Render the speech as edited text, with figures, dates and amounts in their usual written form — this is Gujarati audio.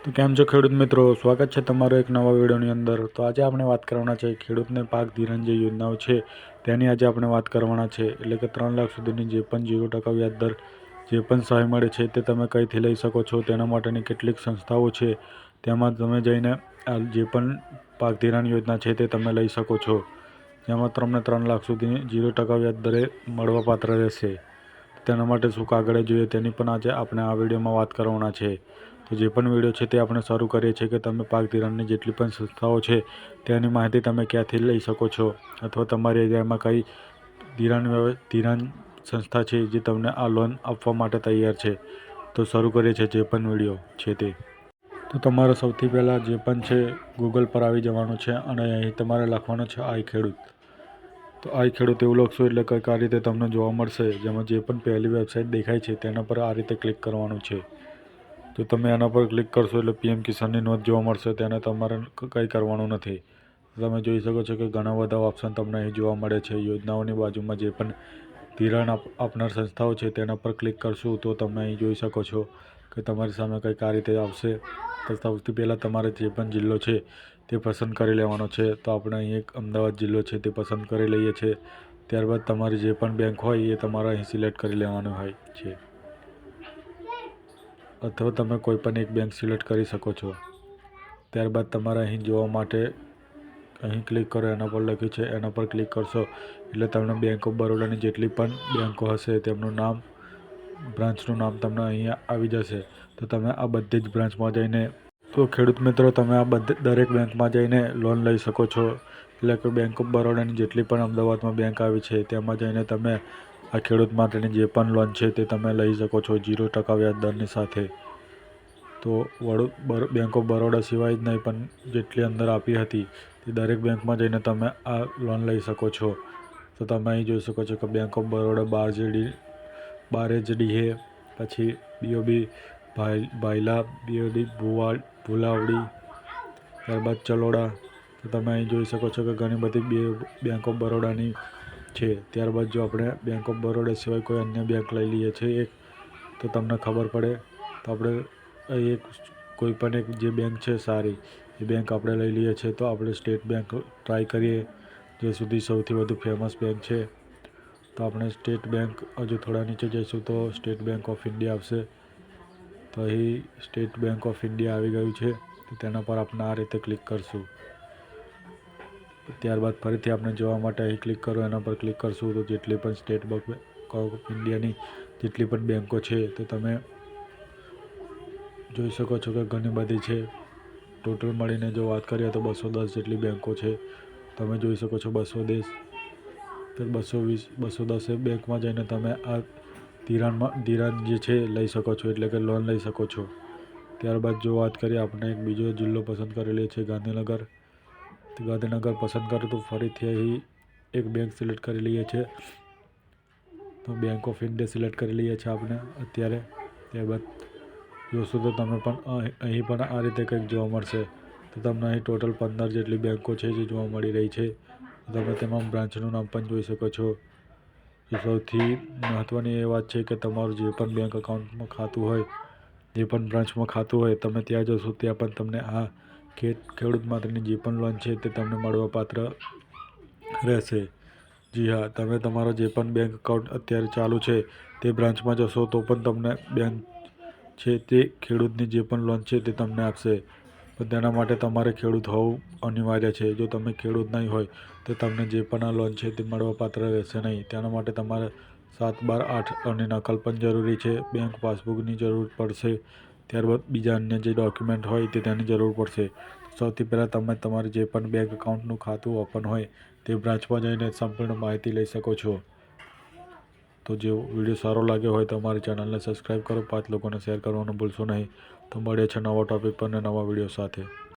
તો કેમ છો ખેડૂત મિત્રો, સ્વાગત છે તમારો એક નવા વિડીયોની અંદર। તો આજે આપણે વાત કરવાના છે ખેડૂતને પાક ધિરાણ જે યોજનાઓ છે તેની આજે આપણે વાત કરવાના છે। એટલે કે 3 લાખ સુધીની જે પણ 0% વ્યાજ દર જે પણ સહાય મળે છે તે તમે કઈથી લઈ શકો છો, તેના માટેની કેટલીક સંસ્થાઓ છે તેમાં તમે જઈને આ જે પણ પાક ધિરાણ યોજના છે તે તમે લઈ શકો છો, જેમાં તમને 3 લાખ સુધીની 0% વ્યાજ દરે મળવાપાત્ર રહેશે। તેના માટે શું કાગળ જોઈએ તેની પણ આજે આપણે આ વિડીયોમાં વાત કરવાના છે। તો જે પણ વિડીયો છે તે આપણે શરૂ કરીએ છીએ કે તમે પાક ધિરાણની જેટલી પણ સંસ્થાઓ છે તેની માહિતી તમે ક્યાંથી લઈ શકો છો, અથવા તમારી એરિયામાં કઈ ધિરાણ સંસ્થા છે જે તમને આ લોન આપવા માટે તૈયાર છે। તો શરૂ કરીએ છીએ જે પણ વિડીયો છે તે। તો તમારે સૌથી પહેલાં જે પણ છે ગૂગલ પર આવી જવાનું છે અને અહીં તમારે લખવાનું છે આઈ ખેડૂત। તો આઈ ખેડૂત એવું લખશો એટલે કંઈક આ રીતે તમને જોવા મળશે, જેમાં જે પણ પહેલી વેબસાઇટ દેખાય છે તેના પર આ રીતે ક્લિક કરવાનું છે। તો તમે આના પર ક્લિક કરશો એટલે પીએમ કિસાનની નોંધ જોવા મળશે, તેને તમારે કંઈ કરવાનું નથી। તમે જોઈ શકો છો કે ઘણા બધા ઓપ્શન તમને અહીં જોવા મળે છે। યોજનાઓની બાજુમાં જે પણ ધિરાણ આપનાર સંસ્થાઓ છે તેના પર ક્લિક કરશું તો તમે અહીં જોઈ શકો છો કે તમારી સામે કંઈક આ રીતે આવશે। તો સૌથી પહેલાં તમારે જે પણ જિલ્લો છે તે પસંદ કરી લેવાનો છે। તો આપણે અહીં એક અમદાવાદ જિલ્લો છે તે પસંદ કરી લઈએ છીએ। ત્યારબાદ તમારી જે પણ બેંક હોય એ તમારે અહીં સિલેક્ટ કરી લેવાનું હોય છે, અથવા તમે કોઈ પણ એક બેંક સિલેક્ટ કરી શકો છો। ત્યારબાદ તમારે અહીં જોવા માટે અહીં ક્લિક કરો, એના પર લખ્યું છે એના પર ક્લિક કરશો એટલે તમને બેંક ઓફ બરોડાની જેટલી પણ બેંકો હશે તેમનું નામ, બ્રાન્ચનું નામ તમને અહીંયા આવી જશે। તો તમે આ બધી જ બ્રાન્ચમાં જઈને તો ખેડૂત મિત્રો તમે આ દરેક બેંકમાં જઈને લોન લઈ શકો છો। એટલે કે બેંક ઓફ બરોડાની જેટલી પણ અમદાવાદમાં બેંક આવી છે તેમાં જઈને તમે આ ખેડૂત માટેની જે પણ લોન છે તે તમે લઈ શકો છો 0% વ્યાજ દરની સાથે। તો બેંક ઓફ બરોડા સિવાય જ નહીં પણ જેટલી અંદર આપી હતી તે દરેક બેંકમાં જઈને તમે આ લોન લઈ શકો છો। તો તમે અહીં જોઈ શકો છો કે બેંક ઓફ બરોડા 12 HD છે, પછી BOB ભાયલા, BOB ભુલાવડી, ત્યારબાદ ચલોડા। તો તમે અહીં જોઈ શકો છો કે ઘણી બધી બેંક ઓફ બરોડાની છે। ત્યારબાદ જો આપણે બેંક ઓફ બરોડા સિવાય કોઈ અન્ય બેંક લઈ લઈએ છીએ તો તમને ખબર પડે તો આપણે કોઈ પણ એક જે બેંક છે સારી એ બેંક આપણે લઈ લઈએ છીએ। તો આપણે સ્ટેટ બેંક ટ્રાય કરીએ, જે સુધી સૌથી વધુ ફેમસ બેંક છે। તો આપણે સ્ટેટ બેંક હજુ થોડા નીચે જઈશું તો સ્ટેટ બેંક ઓફ ઇન્ડિયા આવશે। તો અહીં સ્ટેટ બેંક ઓફ ઇન્ડિયા આવી ગયું છે, તો તેના પર આપણે આ રીતે ક્લિક કરશું। ત્યારબાદ ફરીથી આપણે જોવા માટે અહીં ક્લિક કરો, એના પર ક્લિક કરશું તો જેટલી પણ સ્ટેટ બેંક ઓફ ઇન્ડિયાની જેટલી પણ બેંકો છે તો તમે જોઈ શકો છો કે ઘણી બધી છે। ટોટલ મળીને જો વાત કરીએ તો 210 જેટલી બેંકો છે। તમે જોઈ શકો છો 210, તો 220, 210 બેંકમાં જઈને તમે આ ધિરાણ જે છે લઈ શકો છો, એટલે કે લોન લઈ શકો છો। ત્યારબાદ જો વાત કરીએ આપણે એક બીજો જિલ્લો પસંદ કરી લઈએ છીએ ગાંધીનગર। તો ગાંધીનગર પસંદ કરો તો ફરીથી અહીં એક બેંક સિલેક્ટ કરી લઈએ છીએ। તો બેંક ઓફ ઇન્ડિયા સિલેક્ટ કરી લઈએ છીએ આપણે અત્યારે। ત્યારબાદ જોશો તો તમે પણ અહીં પણ આ રીતે કંઈક જોવા મળશે। તો તમને અહીં ટોટલ 15 જેટલી બેંકો છે જે જોવા મળી રહી છે। તમે તેમાં બ્રાન્ચનું નામ પણ જોઈ શકો છો। સૌથી મહત્ત્વની એ વાત છે કે તમારું જે પણ બેંક એકાઉન્ટમાં ખાતું હોય, જે પણ બ્રાન્ચમાં ખાતું હોય, તમે ત્યાં જશો ત્યાં પણ તમને આ ખેડૂત માટેની જે પણ લોન છે તે તમને મળવાપાત્ર રહેશે। જી હા, તમે તમારો જે પણ બેંક એકાઉન્ટ અત્યારે ચાલુ છે તે બ્રાન્ચમાં જશો તો પણ તમને બેંક છે તે ખેડૂતની જે પણ લોન છે તે તમને આપશે, પણ તેના માટે તમારે ખેડૂત હોવું અનિવાર્ય છે। જો તમે ખેડૂત નહીં હોય તો તમને જે પણ આ લોન છે તે મળવાપાત્ર રહેશે નહીં। તેના માટે તમારે 7, 12, 8 અને નકલ પણ જરૂરી છે, બેંક પાસબુકની જરૂર પડશે। ત્યારબાદ બીજા અન્ય જે ડોક્યુમેન્ટ હોય તે તેની જરૂર પડશે। સૌથી પહેલાં તમે તમારે જે પણ બેંક એકાઉન્ટનું ખાતું ઓપન હોય તે બ્રાન્ચમાં જઈને સંપૂર્ણ માહિતી લઈ શકો છો। તો જો વિડીયો સારો લાગ્યો હોય તો અમારી ચેનલને સબસ્ક્રાઈબ કરો, 5 લોકોને શેર કરવાનું ભૂલશો નહીં। તો મળીએ છીએ નવા ટૉપિક પર અને નવા વિડીયો સાથે।